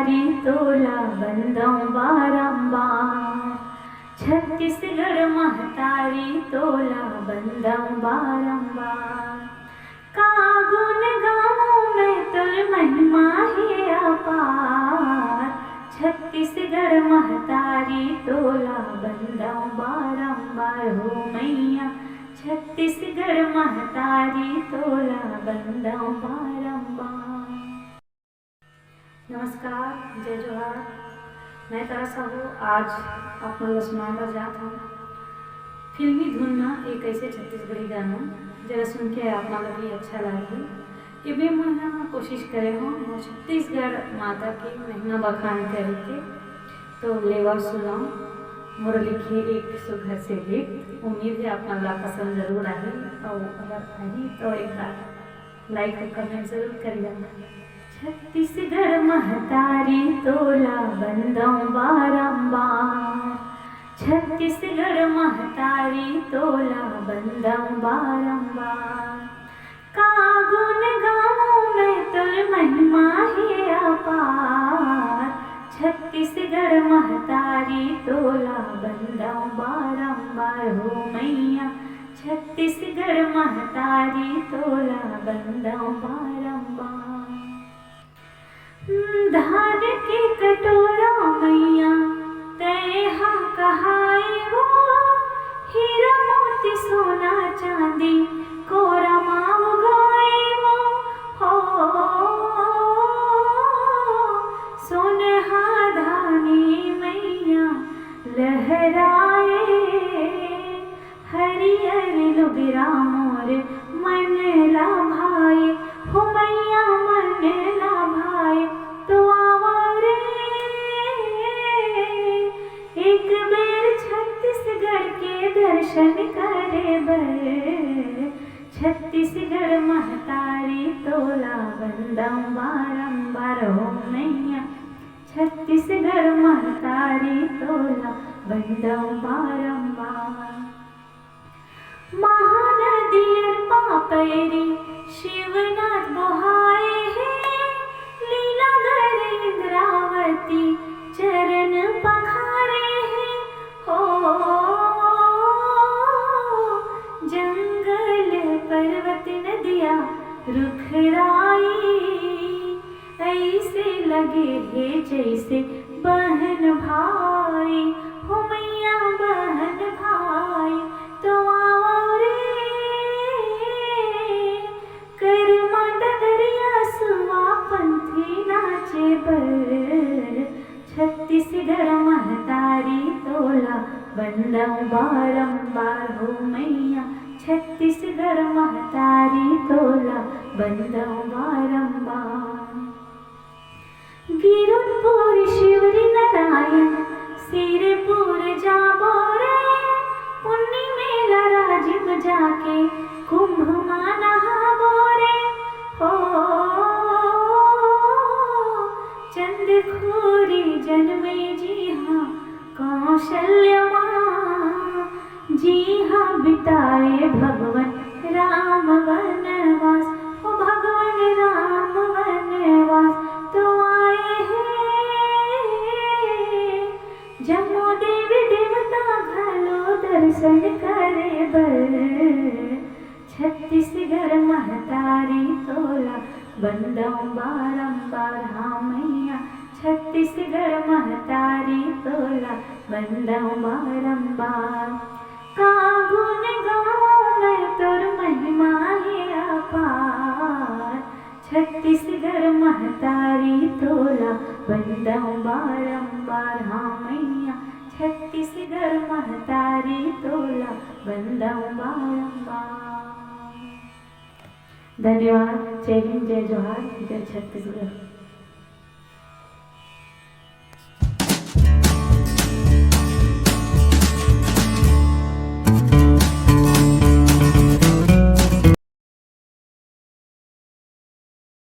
महतारी तोला बंदों बारंबार। छत्तीसगढ़ महतारी तोला बंदों बारंबार। का गुण गाऊं मैं तोर महिमा है अपार। छत्तीसगढ़ महतारी तोला बंदों बारंबार हो मैया। छत्तीसगढ़ महतारी तोला बंदों बारंबार। नमस्कार, जय जोहार। मैं तारा साहू आज आप मन सुनाना जात हूँ फिल्मी धुन में एक ऐसे छत्तीसगढ़ी गाना जरा सुन के आप मन भी अच्छा लगी। ये मैं कोशिश करे हूँ छत्तीसगढ़ माता की महिमा बखान करके, तो लेवा सुनाओ मोर लिखे एक सुघर से गीत। उम्मीद है आप मन ला पसंद जरूर आई, और अगर आई तो एक बार लाइक और कमेंट जरूर करिएगा। छत्तीसगढ़ महतारी तोला बंदों बारंबार। छत्तीसगढ़ महतारी तोला बंदों बारंबार। का गुण गाऊं मैं तोर महिमा है अपार। छत्तीसगढ़ महतारी तोला बंदों बारंबार हो मैया। छत्तीसगढ़ महतारी तोला बंदों बारंबार। धान के कटोरा मैया तैहा कहाए वो। हीरा मोती सोना चांदी कोरा माव गाए वो। हो सोनहा धानी मैया लहराए। हरियर लुगरा मोर मन ला भाए हो मैया मन ला भाए। तो आवा रे एक बेर छत्तीसगढ़ के दर्शन करे बर। छत्तीसगढ़ महतारी तोला बंदों बारंबार हो मैया। छत्तीसगढ़ महतारी तोला बंदों बारंबार। महानदियर पापैरी शिवनाथ बोहाए हैं। लीलागर इंद्रावती चरण पखारे हैं। हो जंगल पर्वत नदिया रुखराई। ऐसे लगे है जैसे बहन भाई हो मैया बहन भाई। तो आओ रे कर माता दरिया सुआ पंथी नाचे बर। छत्तीसगढ़ महतारी तोला बंदों बारंबार हो मैया। छत्तीसगढ़ महतारी तोला बंदों बारंबार। गिरधपुर शिवरी नारायण सिरपुर जाबो रे। पुन्नी मेला राजिम जाके कुंभ माना बोरे। हो चंद्रखोरी जन्मे जी हाँ कौशल्य माँ। जी हाँ बिताए भगवान राम वनवास हो भगवान राम वनवास। तो आए हैं जम्मू देवी देवता घलो दर्शन करे बर। छत्तीसगढ़ महतारी तोला बंदों बारंबार हाँ मैया। छत्तीसगढ़ महतारी तोला बंदों बारंबार। का गुण गाऊं मैं तोर महिमा है अपार। छत्तीसगढ़ महतारी तोला बंदों बारंबार हाँ मैया। छत्तीसगढ़ महतारी तोला बंदों बारंबार। धन्यवाद। जय हिंद, जय जोहार, जय छत्तीसगढ़।